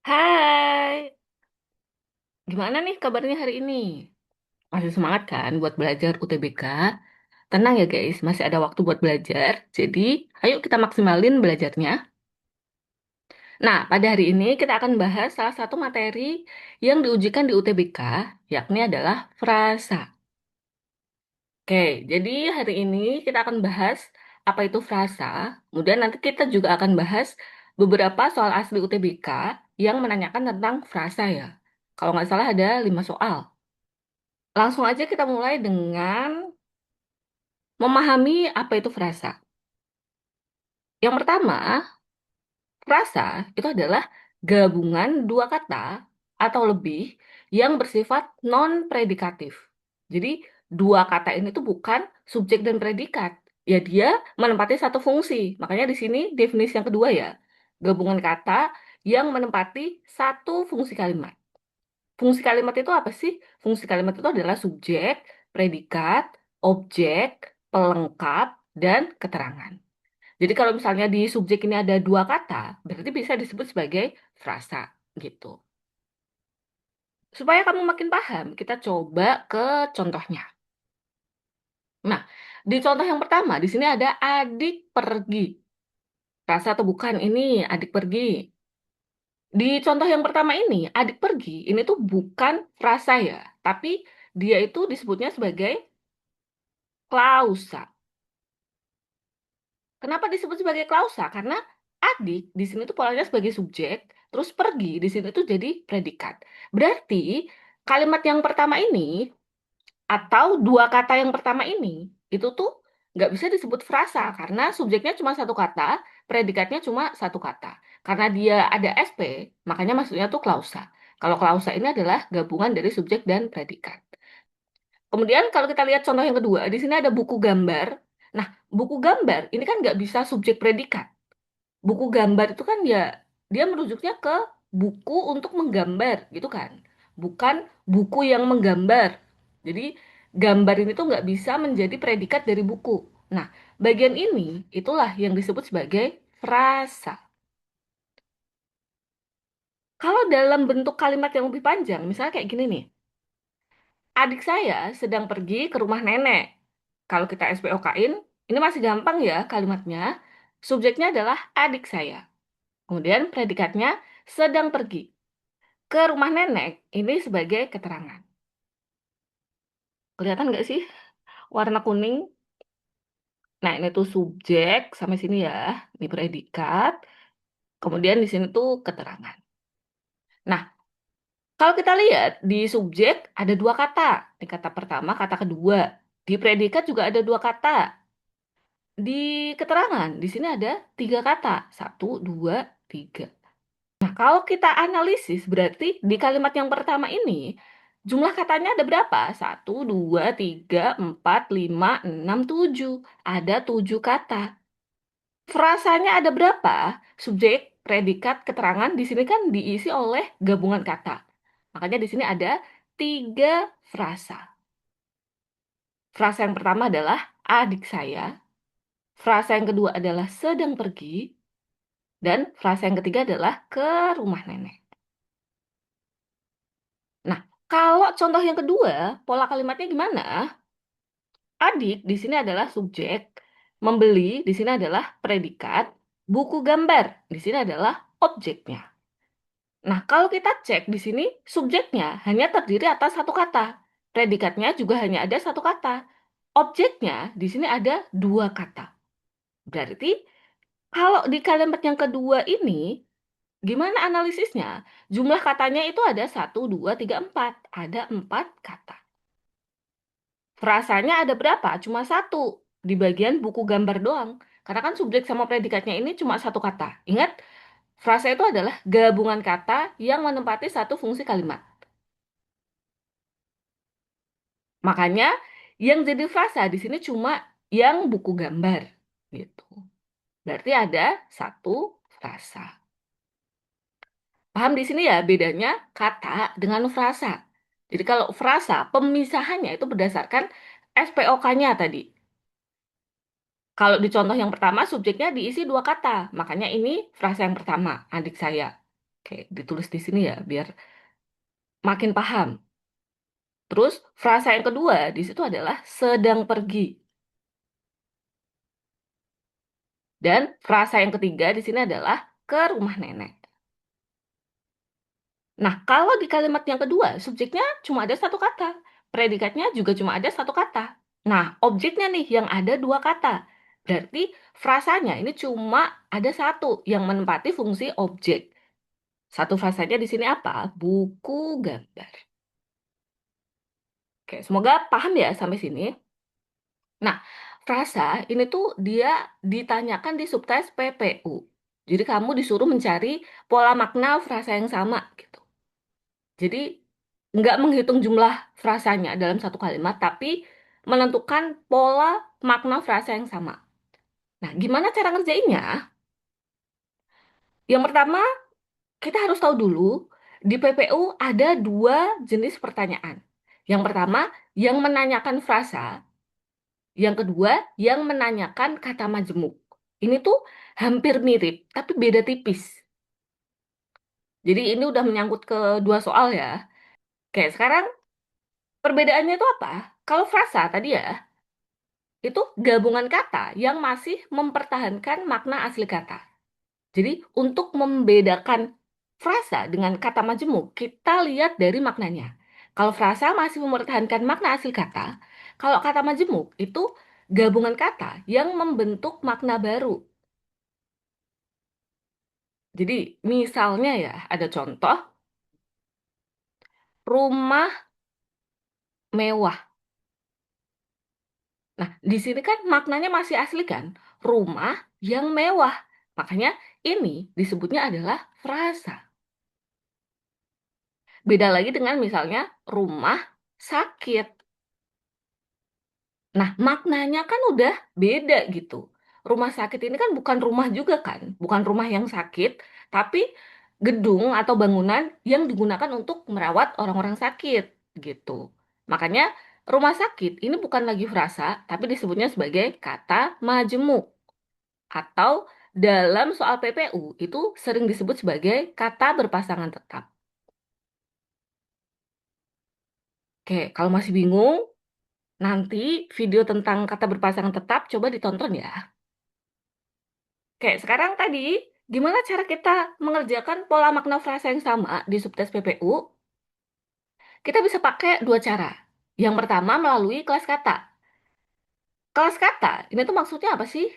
Hai, gimana nih kabarnya hari ini? Masih semangat kan buat belajar UTBK? Tenang ya guys, masih ada waktu buat belajar. Jadi, ayo kita maksimalin belajarnya. Nah, pada hari ini kita akan bahas salah satu materi yang diujikan di UTBK, yakni adalah frasa. Oke, jadi hari ini kita akan bahas apa itu frasa. Kemudian nanti kita juga akan bahas beberapa soal asli UTBK yang menanyakan tentang frasa ya. Kalau nggak salah ada 5 soal. Langsung aja kita mulai dengan memahami apa itu frasa. Yang pertama, frasa itu adalah gabungan dua kata atau lebih yang bersifat non-predikatif. Jadi, dua kata ini tuh bukan subjek dan predikat. Ya, dia menempati satu fungsi. Makanya di sini definisi yang kedua ya. Gabungan kata yang menempati satu fungsi kalimat. Fungsi kalimat itu apa sih? Fungsi kalimat itu adalah subjek, predikat, objek, pelengkap, dan keterangan. Jadi kalau misalnya di subjek ini ada dua kata, berarti bisa disebut sebagai frasa gitu. Supaya kamu makin paham, kita coba ke contohnya. Nah, di contoh yang pertama, di sini ada adik pergi. Frasa atau bukan ini adik pergi. Di contoh yang pertama ini, adik pergi, ini tuh bukan frasa ya, tapi dia itu disebutnya sebagai klausa. Kenapa disebut sebagai klausa? Karena adik di sini tuh polanya sebagai subjek, terus pergi di sini tuh jadi predikat. Berarti kalimat yang pertama ini atau dua kata yang pertama ini itu tuh nggak bisa disebut frasa karena subjeknya cuma satu kata, predikatnya cuma satu kata. Karena dia ada SP, makanya maksudnya tuh klausa. Kalau klausa ini adalah gabungan dari subjek dan predikat. Kemudian kalau kita lihat contoh yang kedua, di sini ada buku gambar. Nah, buku gambar ini kan nggak bisa subjek predikat. Buku gambar itu kan ya dia merujuknya ke buku untuk menggambar gitu kan. Bukan buku yang menggambar. Jadi gambar ini tuh nggak bisa menjadi predikat dari buku. Nah, bagian ini itulah yang disebut sebagai frasa. Kalau dalam bentuk kalimat yang lebih panjang, misalnya kayak gini nih. Adik saya sedang pergi ke rumah nenek. Kalau kita SPOK-in, ini masih gampang ya kalimatnya. Subjeknya adalah adik saya. Kemudian predikatnya sedang pergi ke rumah nenek. Ini sebagai keterangan. Kelihatan nggak sih warna kuning? Nah, ini tuh subjek sampai sini ya. Ini predikat. Kemudian di sini tuh keterangan. Nah, kalau kita lihat di subjek ada dua kata. Di kata pertama, kata kedua. Di predikat juga ada dua kata. Di keterangan, di sini ada tiga kata. Satu, dua, tiga. Nah, kalau kita analisis, berarti di kalimat yang pertama ini, jumlah katanya ada berapa? Satu, dua, tiga, empat, lima, enam, tujuh. Ada tujuh kata. Frasanya ada berapa? Subjek, predikat, keterangan, di sini kan diisi oleh gabungan kata. Makanya di sini ada tiga frasa. Frasa yang pertama adalah adik saya. Frasa yang kedua adalah sedang pergi. Dan frasa yang ketiga adalah ke rumah nenek. Nah, kalau contoh yang kedua, pola kalimatnya gimana? Adik di sini adalah subjek, membeli di sini adalah predikat, buku gambar di sini adalah objeknya. Nah, kalau kita cek di sini subjeknya hanya terdiri atas satu kata, predikatnya juga hanya ada satu kata, objeknya di sini ada dua kata. Berarti kalau di kalimat yang kedua ini gimana analisisnya? Jumlah katanya itu ada satu, dua, tiga, empat. Ada empat kata. Frasanya ada berapa? Cuma satu. Di bagian buku gambar doang. Karena kan subjek sama predikatnya ini cuma satu kata. Ingat, frasa itu adalah gabungan kata yang menempati satu fungsi kalimat. Makanya yang jadi frasa di sini cuma yang buku gambar. Gitu. Berarti ada satu frasa. Paham di sini ya bedanya kata dengan frasa. Jadi kalau frasa pemisahannya itu berdasarkan SPOK-nya tadi. Kalau di contoh yang pertama subjeknya diisi dua kata, makanya ini frasa yang pertama, adik saya. Oke, ditulis di sini ya, biar makin paham. Terus, frasa yang kedua di situ adalah sedang pergi. Dan frasa yang ketiga di sini adalah ke rumah nenek. Nah, kalau di kalimat yang kedua, subjeknya cuma ada satu kata. Predikatnya juga cuma ada satu kata. Nah, objeknya nih yang ada dua kata. Berarti frasanya ini cuma ada satu yang menempati fungsi objek. Satu frasanya di sini apa? Buku gambar. Oke, semoga paham ya sampai sini. Nah, frasa ini tuh dia ditanyakan di subtes PPU. Jadi kamu disuruh mencari pola makna frasa yang sama gitu. Jadi nggak menghitung jumlah frasanya dalam satu kalimat, tapi menentukan pola makna frasa yang sama. Nah, gimana cara ngerjainnya? Yang pertama, kita harus tahu dulu, di PPU ada dua jenis pertanyaan. Yang pertama, yang menanyakan frasa. Yang kedua, yang menanyakan kata majemuk. Ini tuh hampir mirip, tapi beda tipis. Jadi ini udah menyangkut ke dua soal ya. Oke, sekarang perbedaannya itu apa? Kalau frasa tadi ya, itu gabungan kata yang masih mempertahankan makna asli kata. Jadi untuk membedakan frasa dengan kata majemuk, kita lihat dari maknanya. Kalau frasa masih mempertahankan makna asli kata, kalau kata majemuk itu gabungan kata yang membentuk makna baru. Jadi misalnya ya, ada contoh rumah mewah. Nah, di sini kan maknanya masih asli kan? Rumah yang mewah. Makanya ini disebutnya adalah frasa. Beda lagi dengan misalnya rumah sakit. Nah, maknanya kan udah beda gitu. Rumah sakit ini kan bukan rumah juga kan? Bukan rumah yang sakit, tapi gedung atau bangunan yang digunakan untuk merawat orang-orang sakit gitu. Makanya rumah sakit ini bukan lagi frasa, tapi disebutnya sebagai kata majemuk. Atau dalam soal PPU itu sering disebut sebagai kata berpasangan tetap. Oke, kalau masih bingung, nanti video tentang kata berpasangan tetap coba ditonton ya. Oke, sekarang tadi gimana cara kita mengerjakan pola makna frasa yang sama di subtes PPU? Kita bisa pakai dua cara. Yang pertama melalui kelas kata. Kelas kata, ini tuh maksudnya apa sih?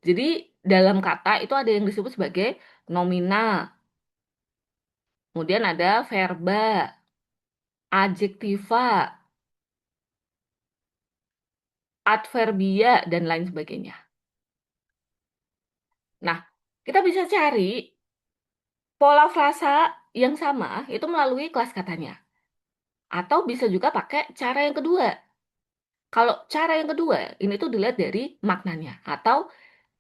Jadi dalam kata itu ada yang disebut sebagai nomina, kemudian ada verba, adjektiva, adverbia, dan lain sebagainya. Nah, kita bisa cari pola frasa yang sama itu melalui kelas katanya. Atau bisa juga pakai cara yang kedua. Kalau cara yang kedua, ini tuh dilihat dari maknanya. Atau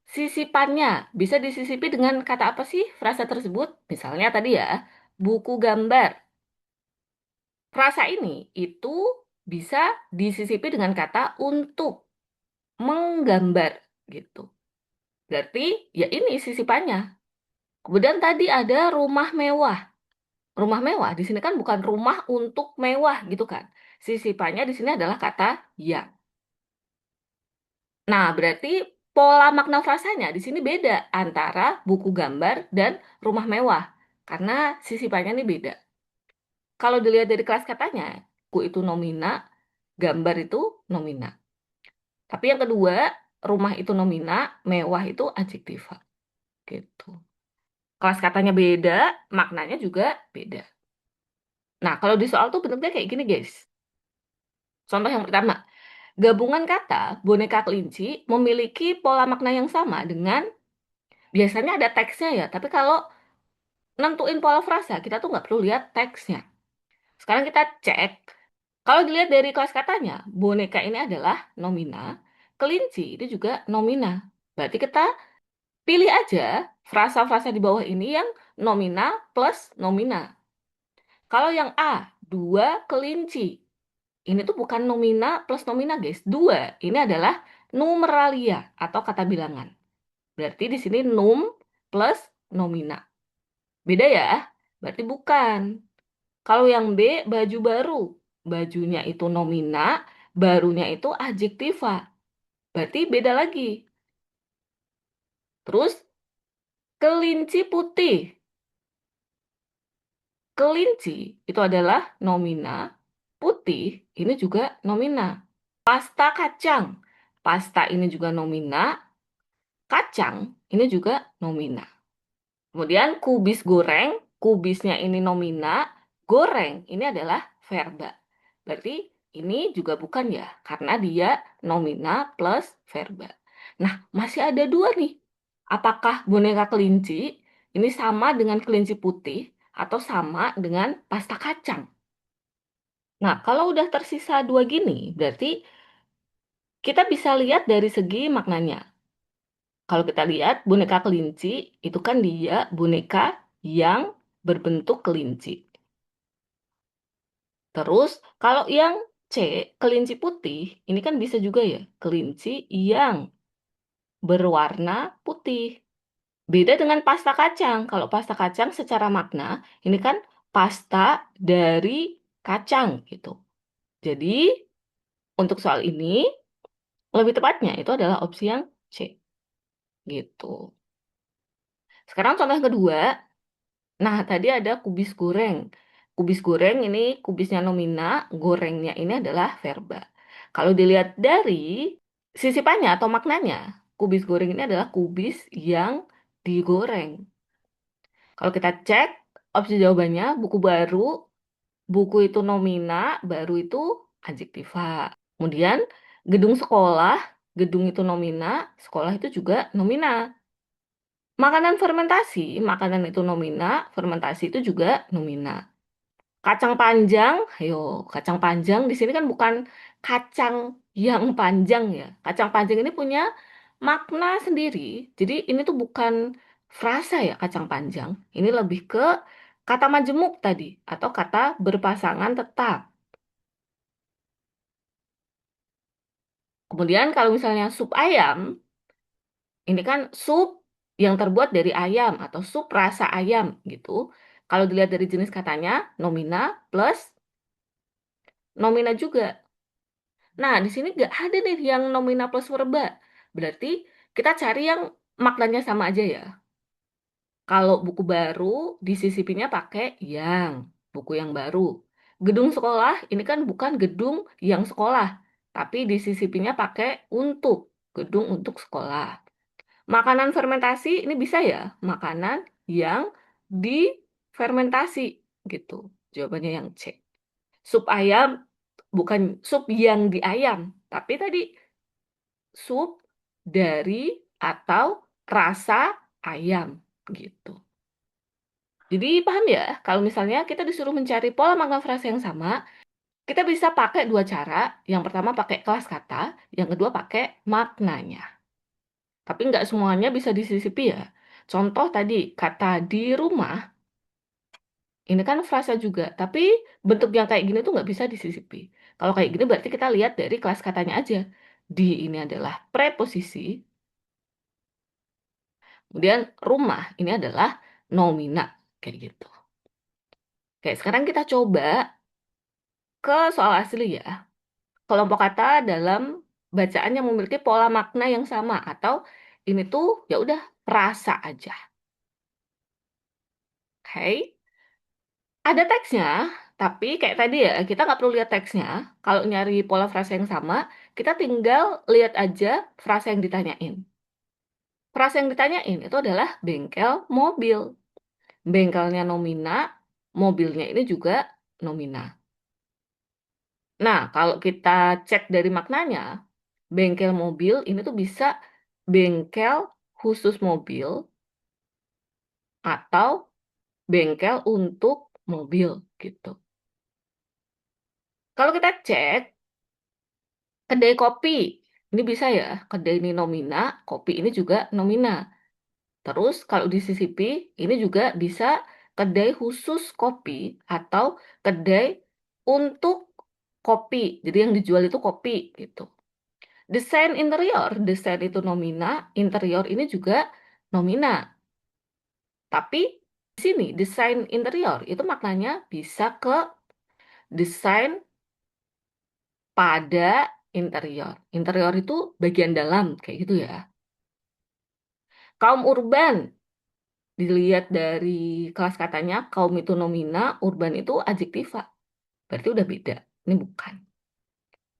sisipannya. Bisa disisipi dengan kata apa sih frasa tersebut? Misalnya tadi ya, buku gambar. Frasa ini itu bisa disisipi dengan kata untuk menggambar gitu. Berarti ya ini sisipannya. Kemudian tadi ada rumah mewah. Rumah mewah di sini kan bukan rumah untuk mewah gitu kan. Sisipannya di sini adalah kata yang. Nah, berarti pola makna frasanya di sini beda antara buku gambar dan rumah mewah. Karena sisipannya ini beda. Kalau dilihat dari kelas katanya, ku itu nomina, gambar itu nomina. Tapi yang kedua, rumah itu nomina, mewah itu adjektiva. Gitu. Kelas katanya beda, maknanya juga beda. Nah, kalau di soal tuh bentuknya kayak gini, guys. Contoh yang pertama, gabungan kata boneka kelinci memiliki pola makna yang sama dengan biasanya ada teksnya ya, tapi kalau nentuin pola frasa, kita tuh nggak perlu lihat teksnya. Sekarang kita cek, kalau dilihat dari kelas katanya, boneka ini adalah nomina, kelinci itu juga nomina. Berarti kita pilih aja frasa-frasa di bawah ini yang nomina plus nomina. Kalau yang A, dua kelinci. Ini tuh bukan nomina plus nomina, guys. Dua. Ini adalah numeralia atau kata bilangan. Berarti di sini num plus nomina. Beda ya? berarti bukan. Kalau yang B, baju baru. Bajunya itu nomina, barunya itu adjektiva. Berarti beda lagi. Terus, kelinci putih. Kelinci itu adalah nomina, putih ini juga nomina. Pasta kacang. Pasta ini juga nomina, kacang ini juga nomina. Kemudian kubis goreng, kubisnya ini nomina, goreng ini adalah verba. Berarti ini juga bukan ya, karena dia nomina plus verba. Nah, masih ada dua nih. Apakah boneka kelinci ini sama dengan kelinci putih atau sama dengan pasta kacang? Nah, kalau udah tersisa dua gini, berarti kita bisa lihat dari segi maknanya. Kalau kita lihat boneka kelinci, itu kan dia boneka yang berbentuk kelinci. Terus, kalau yang C, kelinci putih, ini kan bisa juga ya, kelinci yang berwarna putih. Beda dengan pasta kacang. Kalau pasta kacang secara makna, ini kan pasta dari kacang gitu. Jadi, untuk soal ini, lebih tepatnya itu adalah opsi yang C gitu. Sekarang contoh yang kedua. Nah, tadi ada kubis goreng. Kubis goreng ini kubisnya nomina, gorengnya ini adalah verba. Kalau dilihat dari sisipannya atau maknanya, kubis goreng ini adalah kubis yang digoreng. Kalau kita cek opsi jawabannya, buku baru, buku itu nomina, baru itu adjektiva. Kemudian gedung sekolah, gedung itu nomina, sekolah itu juga nomina. Makanan fermentasi, makanan itu nomina, fermentasi itu juga nomina. Kacang panjang, ayo, kacang panjang di sini kan bukan kacang yang panjang ya. Kacang panjang ini punya makna sendiri. Jadi ini tuh bukan frasa ya kacang panjang. Ini lebih ke kata majemuk tadi atau kata berpasangan tetap. Kemudian kalau misalnya sup ayam, ini kan sup yang terbuat dari ayam atau sup rasa ayam gitu. Kalau dilihat dari jenis katanya, nomina plus nomina juga. Nah, di sini nggak ada nih yang nomina plus verba. Berarti kita cari yang maknanya sama aja ya. Kalau buku baru, disisipinya pakai yang. Buku yang baru. Gedung sekolah, ini kan bukan gedung yang sekolah. Tapi disisipinya pakai untuk. Gedung untuk sekolah. Makanan fermentasi, ini bisa ya. Makanan yang difermentasi. Gitu. Jawabannya yang C. Sup ayam, bukan sup yang di ayam. Tapi tadi sup dari atau rasa ayam gitu. Jadi paham ya, kalau misalnya kita disuruh mencari pola makna frasa yang sama, kita bisa pakai dua cara. Yang pertama pakai kelas kata, yang kedua pakai maknanya. Tapi nggak semuanya bisa disisipi ya. Contoh tadi, kata di rumah, ini kan frasa juga, tapi bentuk yang kayak gini tuh nggak bisa disisipi. Kalau kayak gini berarti kita lihat dari kelas katanya aja. Di ini adalah preposisi, kemudian rumah ini adalah nomina kayak gitu. Oke, sekarang kita coba ke soal asli ya. Kelompok kata dalam bacaan yang memiliki pola makna yang sama atau ini tuh ya udah rasa aja. Oke, ada teksnya, tapi kayak tadi ya kita nggak perlu lihat teksnya. Kalau nyari pola frasa yang sama, kita tinggal lihat aja frasa yang ditanyain. Frasa yang ditanyain itu adalah bengkel mobil. Bengkelnya nomina, mobilnya ini juga nomina. Nah, kalau kita cek dari maknanya, bengkel mobil ini tuh bisa bengkel khusus mobil atau bengkel untuk mobil gitu. Kalau kita cek kedai kopi, ini bisa ya, kedai ini nomina, kopi ini juga nomina. Terus kalau di CCP, ini juga bisa kedai khusus kopi atau kedai untuk kopi. Jadi yang dijual itu kopi gitu. Desain interior, desain itu nomina, interior ini juga nomina. Tapi sini desain interior itu maknanya bisa ke desain pada interior. Interior itu bagian dalam kayak gitu ya. Kaum urban dilihat dari kelas katanya kaum itu nomina, urban itu adjektiva. Berarti udah beda. Ini bukan.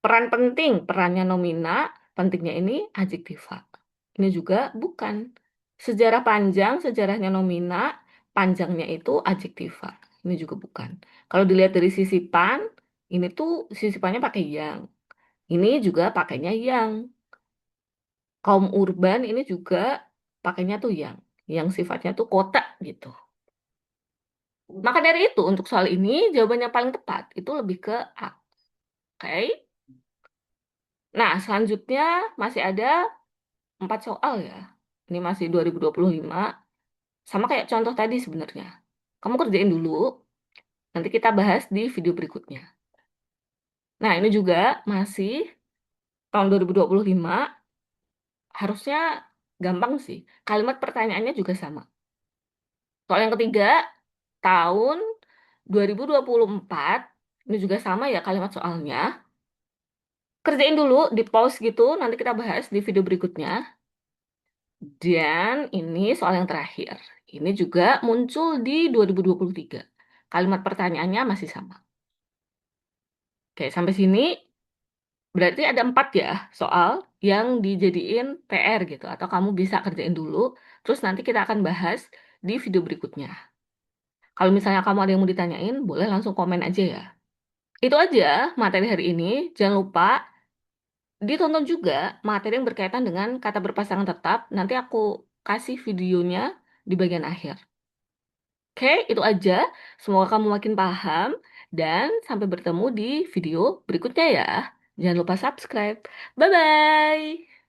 Peran penting, perannya nomina, pentingnya ini adjektiva. Ini juga bukan. Sejarah panjang, sejarahnya nomina, panjangnya itu adjektiva. Ini juga bukan. Kalau dilihat dari sisipan, ini tuh sisipannya pakai yang. Ini juga pakainya yang. Kaum urban ini juga pakainya tuh yang sifatnya tuh kota gitu. Maka dari itu, untuk soal ini, jawabannya paling tepat itu lebih ke A. Oke? Nah, selanjutnya masih ada 4 soal ya. Ini masih 2025. Sama kayak contoh tadi sebenarnya. Kamu kerjain dulu, nanti kita bahas di video berikutnya. Nah, ini juga masih tahun 2025, harusnya gampang sih. Kalimat pertanyaannya juga sama. Soal yang ketiga, tahun 2024, ini juga sama ya kalimat soalnya. Kerjain dulu, di pause gitu, nanti kita bahas di video berikutnya. Dan ini soal yang terakhir. Ini juga muncul di 2023. Kalimat pertanyaannya masih sama. Oke, sampai sini berarti ada 4 ya soal yang dijadiin PR gitu. Atau kamu bisa kerjain dulu, terus nanti kita akan bahas di video berikutnya. Kalau misalnya kamu ada yang mau ditanyain, boleh langsung komen aja ya. Itu aja materi hari ini. Jangan lupa ditonton juga materi yang berkaitan dengan kata berpasangan tetap. Nanti aku kasih videonya di bagian akhir. Oke, itu aja. Semoga kamu makin paham dan sampai bertemu di video berikutnya ya. Jangan lupa subscribe. Bye-bye.